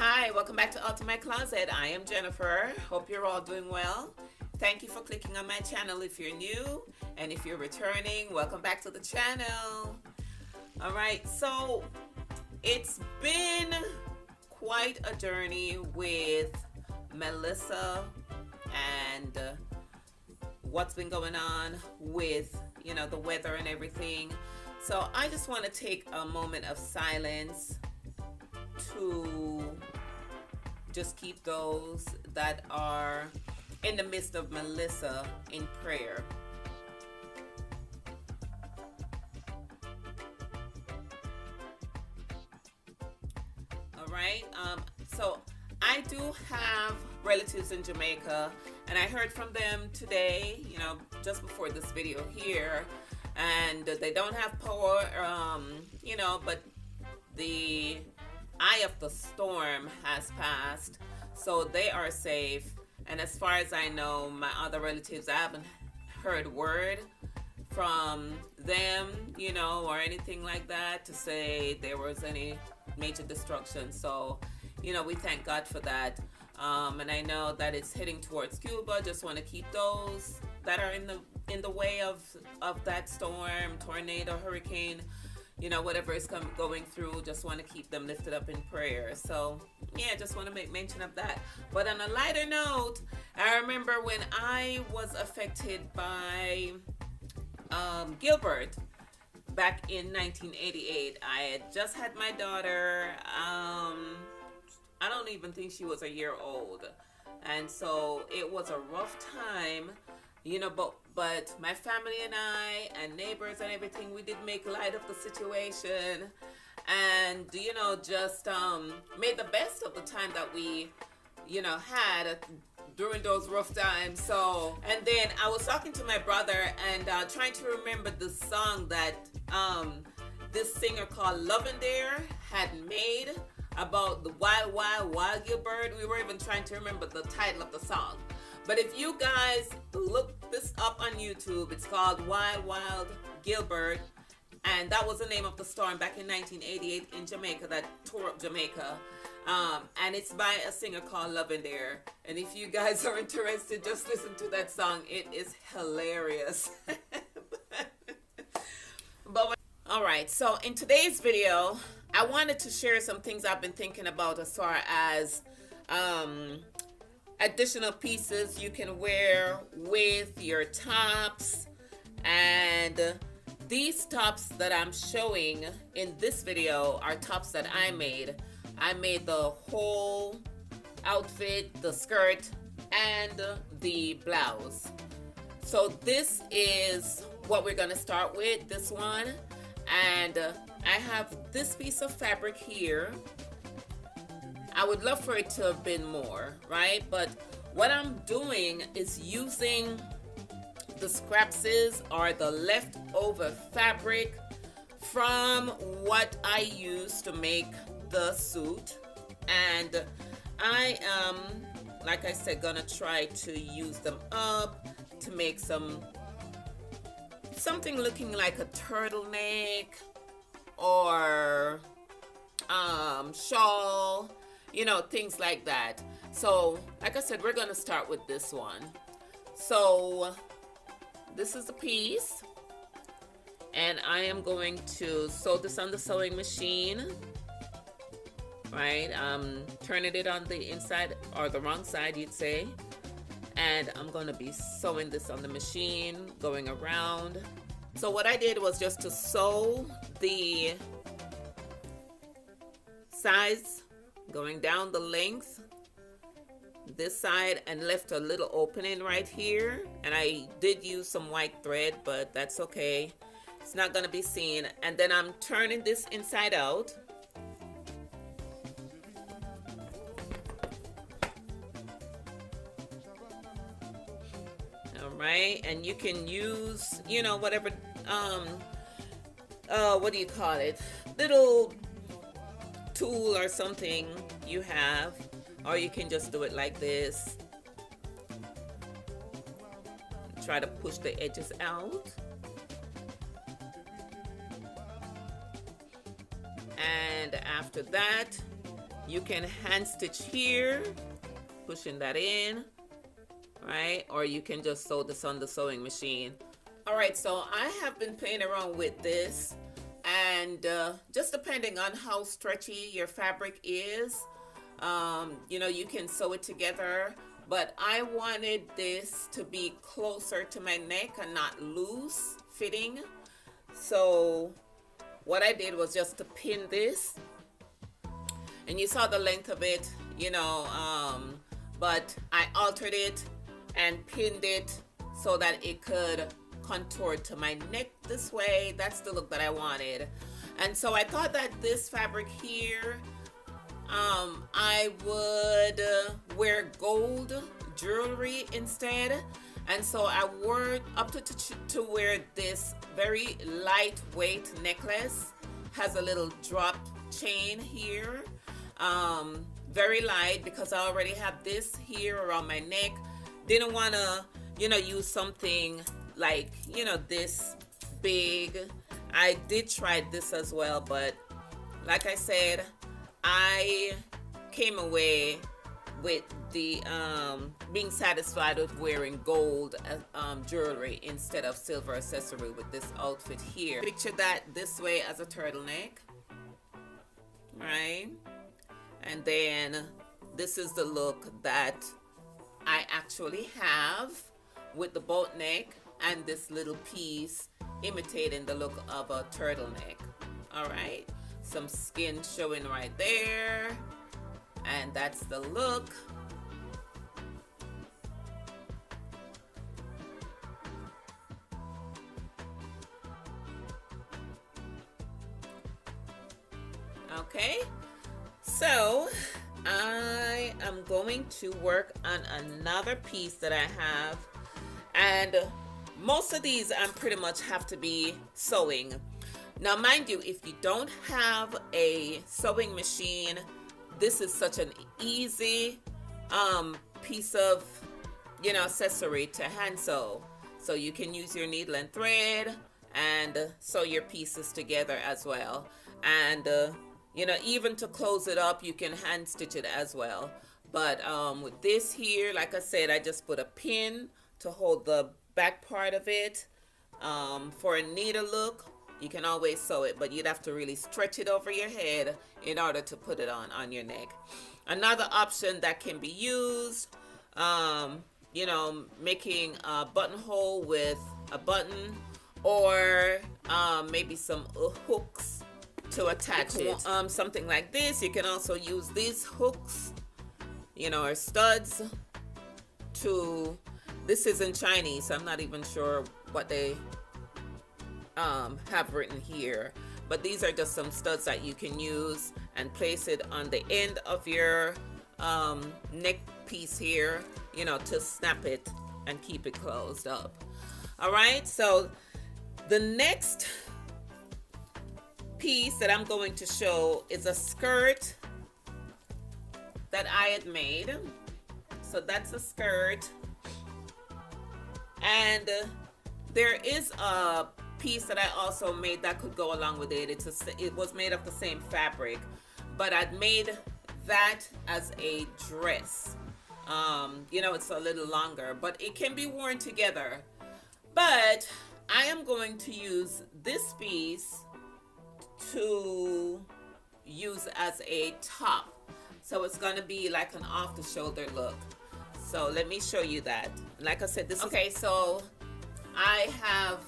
Hi, welcome back to Out My Closet. I am Jennifer. Hope you're all doing well. Thank you for clicking on my channel if you're new, and if you're returning, welcome back to the channel. All right, so it's been quite a journey with Melissa and what's been going on with, the weather and everything. So I just want to take a moment of silence to just keep those that are in the midst of Melissa in prayer. All right. So I do have relatives in Jamaica, and I heard from them today, just before this video here, and they don't have power, but the eye of the storm has passed, so they are safe. And as far as I know, my other relatives, I haven't heard word from them, or anything like that to say there was any major destruction. So, we thank God for that. And I know that it's heading towards Cuba. Just want to keep those that are in the way of that storm, tornado, hurricane, whatever is going through. Just want to keep them lifted up in prayer. So yeah, just want to make mention of that. But on a lighter note, I remember when I was affected by Gilbert back in 1988. I had just had my daughter. I don't even think she was a year old, and so it was a rough time, but my family and I and neighbors and everything, we did make light of the situation, and just made the best of the time that we had during those rough times. So, and then I was talking to my brother and trying to remember the song that this singer called Lavender had made about the wild, wild, wild Gilbert. We were even trying to remember the title of the song. But if you guys look this up on YouTube, it's called Wild, Wild Gilbert. And that was the name of the storm back in 1988 in Jamaica that tore up Jamaica. And it's by a singer called Lavender. And if you guys are interested, just listen to that song. It is hilarious. All right, so in today's video, I wanted to share some things I've been thinking about as far as additional pieces you can wear with your tops. And these tops that I'm showing in this video are tops that I made. I made the whole outfit, the skirt, and the blouse. So this is what we're gonna start with, this one. And I have this piece of fabric here. I would love for it to have been more, right? But what I'm doing is using the scraps or the leftover fabric from what I used to make the suit. And I am, like I said, gonna try to use them up to make something looking like a turtleneck or shawl, things like that. So like I said, we're gonna start with this one. So this is the piece, and I am going to sew this on the sewing machine, right? Turning it on the inside, or the wrong side you'd say, and I'm gonna be sewing this on the machine, going around. So what I did was just to sew the sides going down the length this side, and left a little opening right here. And I did use some white thread, but that's okay, it's not gonna be seen. And then I'm turning this inside out. Right, and you can use whatever what do you call it, little tool or something you have, or you can just do it like this. Try to push the edges out. And after that, you can hand stitch here, pushing that in, right? Or you can just sew this on the sewing machine. All right, so I have been playing around with this, and just depending on how stretchy your fabric is, you know, you can sew it together, but I wanted this to be closer to my neck and not loose fitting. So what I did was just to pin this, and you saw the length of it, you know, but I altered it and pinned it so that it could contour to my neck this way. That's the look that I wanted. And so I thought that this fabric here, I would wear gold jewelry instead. And so I opted to wear this very lightweight necklace. Has a little drop chain here, very light, because I already have this here around my neck. Didn't want to, you know, use something like, you know, this big. I did try this as well, but like I said, I came away with the being satisfied with wearing gold jewelry instead of silver accessory with this outfit here. Picture that this way as a turtleneck, right? And then this is the look that I actually have with the boat neck and this little piece imitating the look of a turtleneck. All right, some skin showing right there, and that's the look. Okay, so I am going to work on another piece that I have, and most of these I pretty much have to be sewing. Now mind you, if you don't have a sewing machine, this is such an easy piece of, you know, accessory to hand sew. So you can use your needle and thread and sew your pieces together as well. And you know, even to close it up, you can hand stitch it as well. But with this here, like I said, I just put a pin to hold the back part of it. For a neater look, you can always sew it, but you'd have to really stretch it over your head in order to put it on your neck. Another option that can be used, you know, making a buttonhole with a button, or maybe some hooks to attach it. Something like this. You can also use these hooks, you know, or studs to, this is in Chinese, so I'm not even sure what they have written here, but these are just some studs that you can use and place it on the end of your neck piece here, you know, to snap it and keep it closed up. All right, so the next piece that I'm going to show is a skirt that I had made. So that's a skirt, and there is a piece that I also made that could go along with it. It was made of the same fabric, but I'd made that as a dress. You know, it's a little longer, but it can be worn together. But I am going to use this piece to use as a top, so it's going to be like an off the shoulder look. So let me show you that. Like I said, this okay, so I have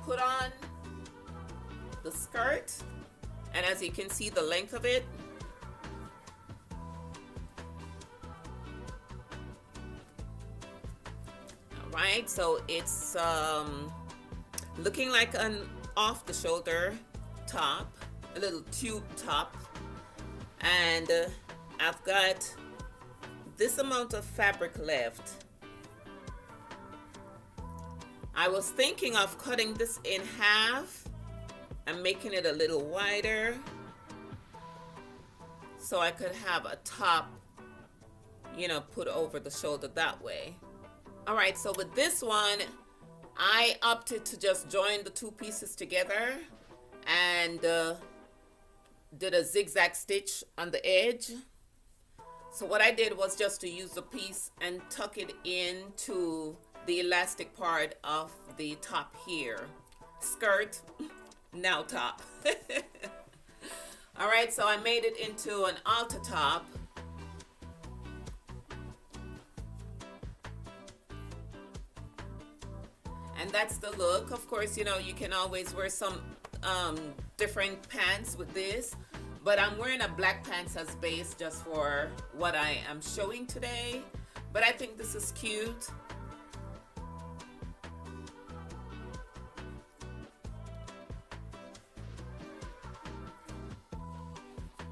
put on the skirt, and as you can see the length of it, all right, so it's looking like an off the shoulder top, a little tube top, and I've got this amount of fabric left. I was thinking of cutting this in half and making it a little wider so I could have a top, you know, put over the shoulder that way. All right, so with this one, I opted to just join the two pieces together and did a zigzag stitch on the edge. So what I did was just to use the piece and tuck it into the elastic part of the top here. Skirt, now top. All right, so I made it into an altar top. And that's the look. Of course, you know, you can always wear some different pants with this, but I'm wearing a black pants as base just for what I am showing today. But I think this is cute.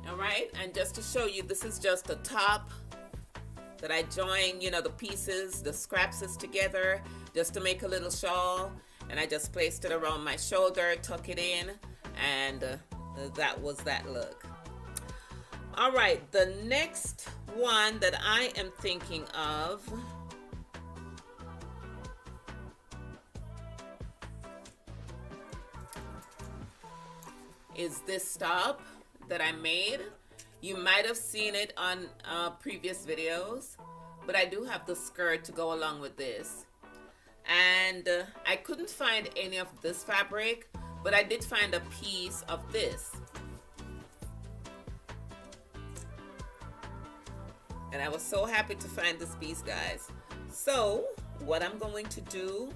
All right, and just to show you, this is just the top that I join, you know, the pieces, the scraps together just to make a little shawl. And I just placed it around my shoulder, tuck it in, and that was that look. All right, the next one that I am thinking of is this top that I made. You might have seen it on previous videos, but I do have the skirt to go along with this. And I couldn't find any of this fabric, but I did find a piece of this. And I was so happy to find this piece, guys. So what I'm going to do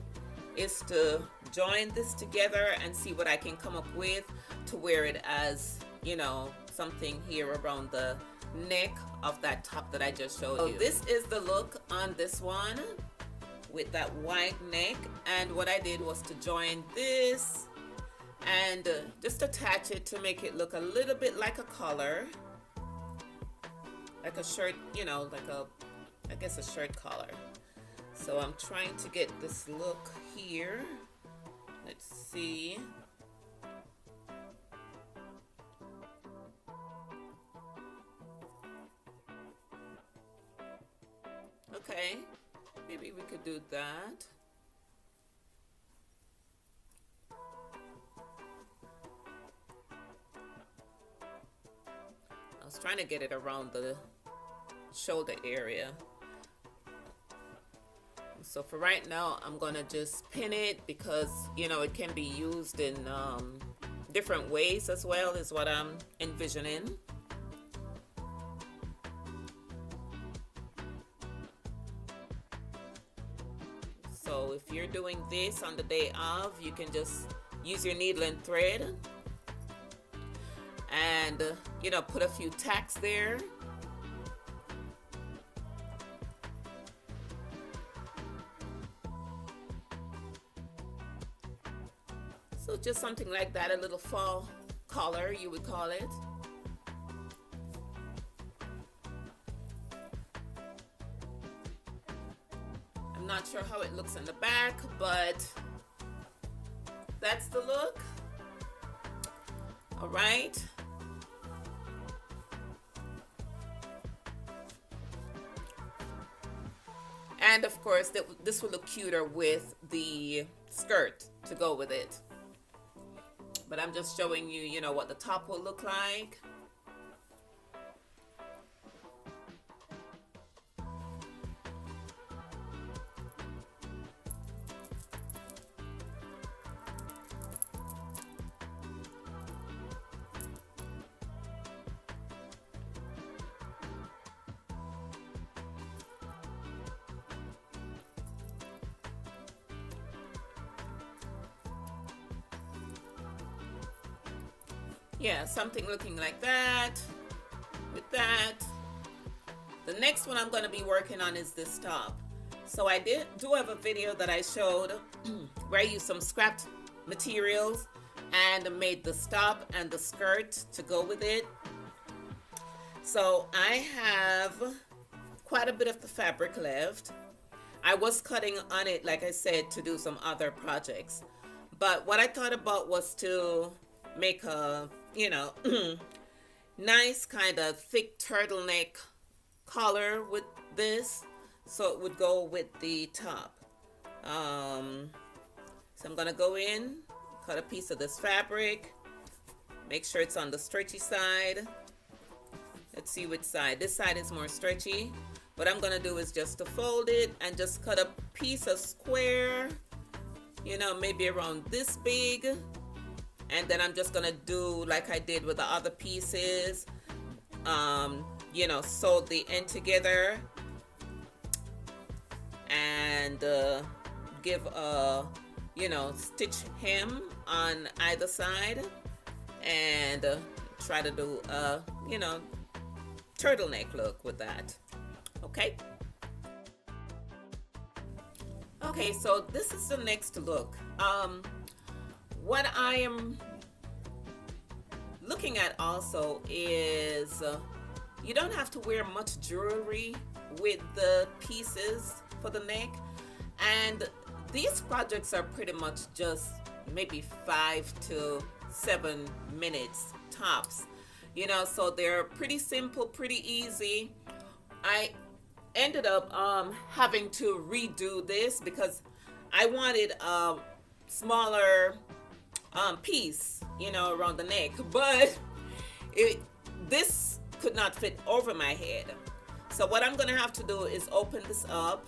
is to join this together and see what I can come up with to wear it as, you know, something here around the neck of that top that I just showed you. So this is the look on this one with that wide neck, and what I did was to join this and just attach it to make it look a little bit like a collar, like a shirt, you know, like a, I guess a shirt collar. So I'm trying to get this look here. Let's see. Okay, maybe we could do that. I was trying to get it around the shoulder area. So for right now, I'm gonna just pin it because, you know, it can be used in different ways as well, is what I'm envisioning. So if you're doing this on the day of, you can just use your needle and thread and, you know, put a few tacks there. So just something like that, a little fall collar, you would call it. I'm not sure how it looks in the back, but that's the look. All right. And of course, this will look cuter with the skirt to go with it. But I'm just showing you, you know, what the top will look like. Yeah, something looking like that, with that. The next one I'm going to be working on is this top. So I do have a video that I showed where I used some scrapped materials and made the top and the skirt to go with it. So I have quite a bit of the fabric left. I was cutting on it, like I said, to do some other projects. But what I thought about was to make a, you know, nice kind of thick turtleneck collar with this, so it would go with the top. So I'm gonna go in, cut a piece of this fabric, Make sure it's on the stretchy side. Let's see which side. This side is more stretchy. What I'm gonna do is just to fold it and just cut a piece of square, you know, maybe around this big. And then I'm just gonna do like I did with the other pieces. You know, sew the end together and give a, you know, stitch hem on either side and try to do a, you know, turtleneck look with that. Okay. Okay, so this is the next look. What I am looking at also is you don't have to wear much jewelry with the pieces for the neck, and these projects are pretty much just maybe 5 to 7 minutes tops, you know, so they're pretty simple, pretty easy. I ended up having to redo this because I wanted a smaller piece, you know, around the neck, but this could not fit over my head. So what I'm gonna have to do is open this up,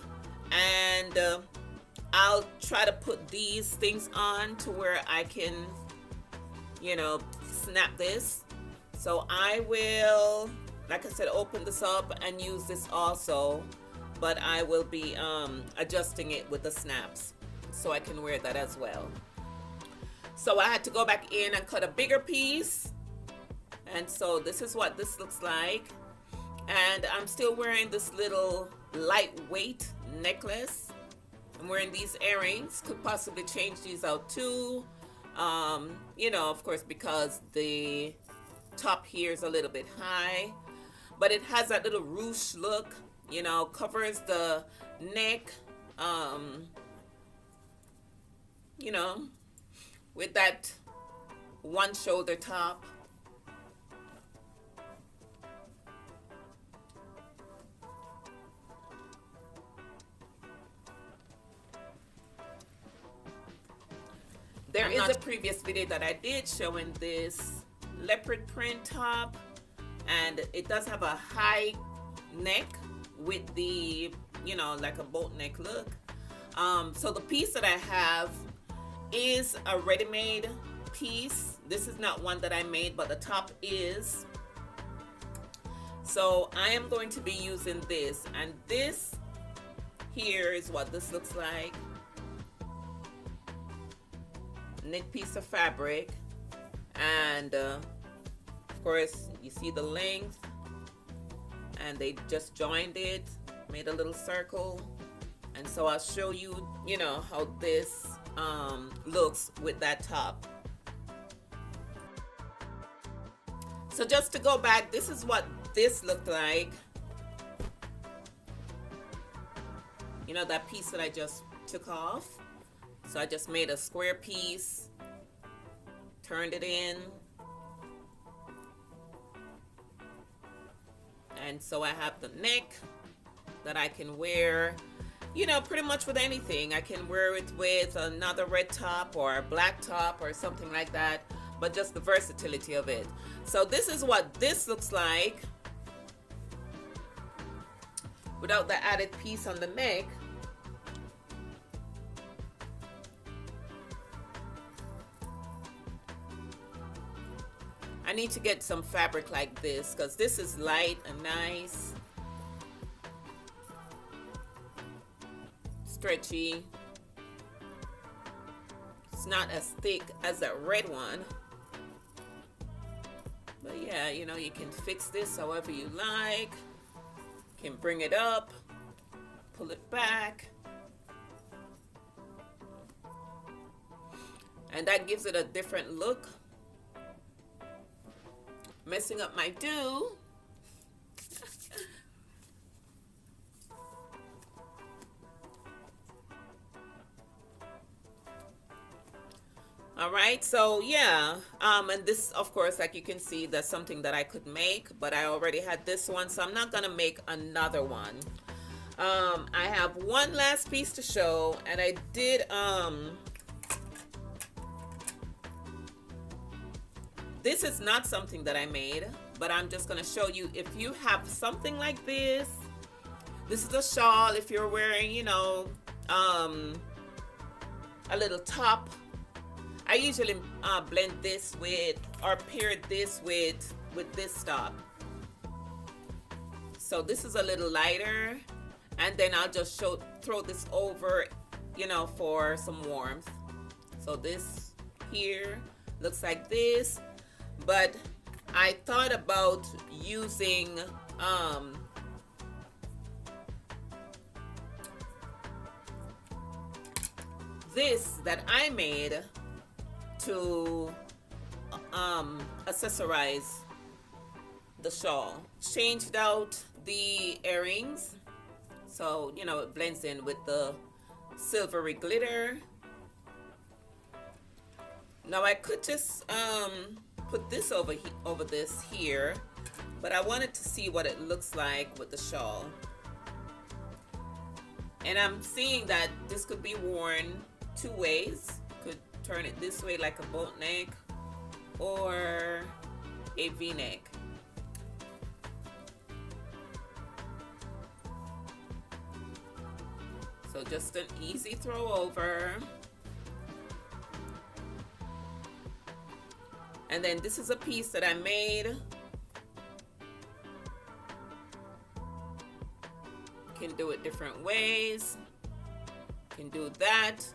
and I'll try to put these things on to where I can, you know, snap this. So I will, like I said, open this up and use this also, but I will be adjusting it with the snaps so I can wear that as well. So I had to go back in and cut a bigger piece, and so this is what this looks like. And I'm still wearing this little lightweight necklace. I'm wearing these earrings. Could possibly change these out too, you know, of course, because the top here is a little bit high, but it has that little ruche look, you know, covers the neck, you know, with that one shoulder top. There is a previous video that I did showing this leopard print top, and it does have a high neck with the, you know, like a boat neck look. So the piece that I have is a ready-made piece. This is not one that I made, but the top is. So I am going to be using this, and this here is what this looks like. Knit piece of fabric, and of course you see the length, and they just joined it, made a little circle. And so I'll show you, you know, how this looks with that top. So just to go back, this is what this looked like. You know, that piece that I just took off. So I just made a square piece, turned it in, and so I have the neck that I can wear, you know, pretty much with anything. I can wear it with another red top or a black top or something like that, but just the versatility of it. So this is what this looks like without the added piece on the neck. I need to get some fabric like this because this is light and nice, stretchy. It's not as thick as that red one, but yeah, you know, you can fix this however you like. You can bring it up, pull it back, and that gives it a different look. Messing up my do. All right, so yeah, and this, of course, like you can see, that's something that I could make, but I already had this one, so I'm not gonna make another one. I have one last piece to show, and I did This is not something that I made, but I'm just going to show you if you have something like this. This is a shawl if you're wearing, you know, a little top. I usually blend this with, or pair this with this top. So this is a little lighter, and then I'll just throw this over, you know, for some warmth. So this here looks like this, but I thought about using this that I made to accessorize the shawl. Changed out the earrings, so you know it blends in with the silvery glitter. Now I could just put this over this here, but I wanted to see what it looks like with the shawl. And I'm seeing that this could be worn two ways. Could turn it this way like a boat neck or a V-neck. So just an easy throw over. And then this is a piece that I made. Can do it different ways. Can do that.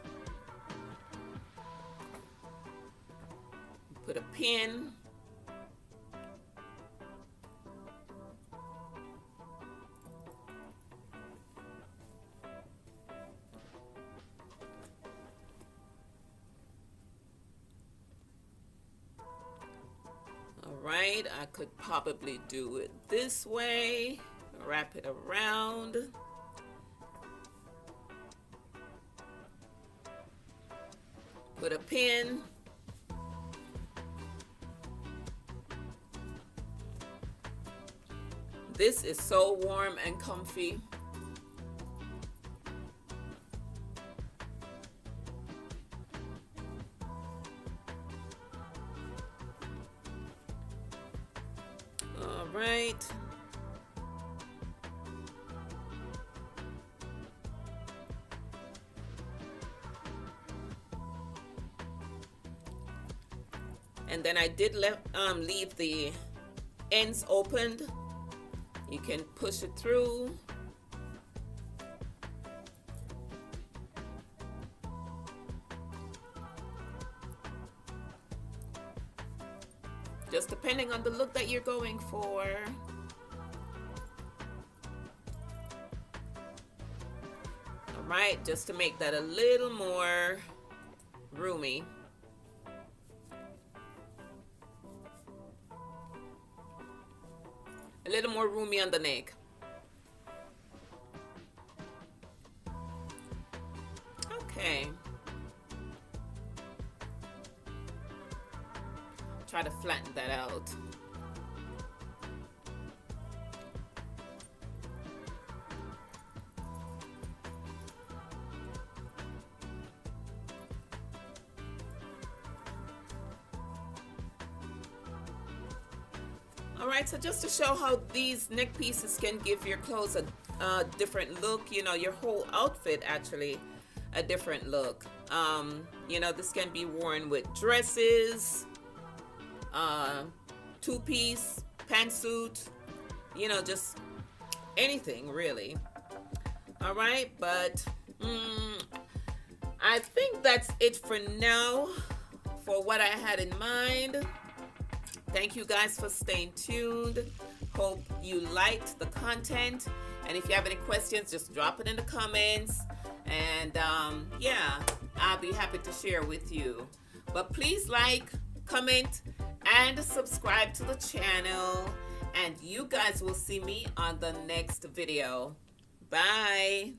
Put a pin. Alright, I could probably do it this way. Wrap it around. Put a pin. This is so warm and comfy. All right. And then I did leave the ends opened. You can push it through. Just depending on the look that you're going for. All right, just to make that a little more roomy. A little more roomy on the neck. Okay. Try to flatten that out. Alright, so just to show how these neck pieces can give your clothes a different look, you know, your whole outfit actually a different look. You know, this can be worn with dresses, two-piece, pantsuit, you know, just anything really. Alright, but I think that's it for now for what I had in mind. Thank you guys for staying tuned. Hope you liked the content. And if you have any questions, just drop it in the comments. And yeah, I'll be happy to share with you. But please like, comment, and subscribe to the channel. And you guys will see me on the next video. Bye.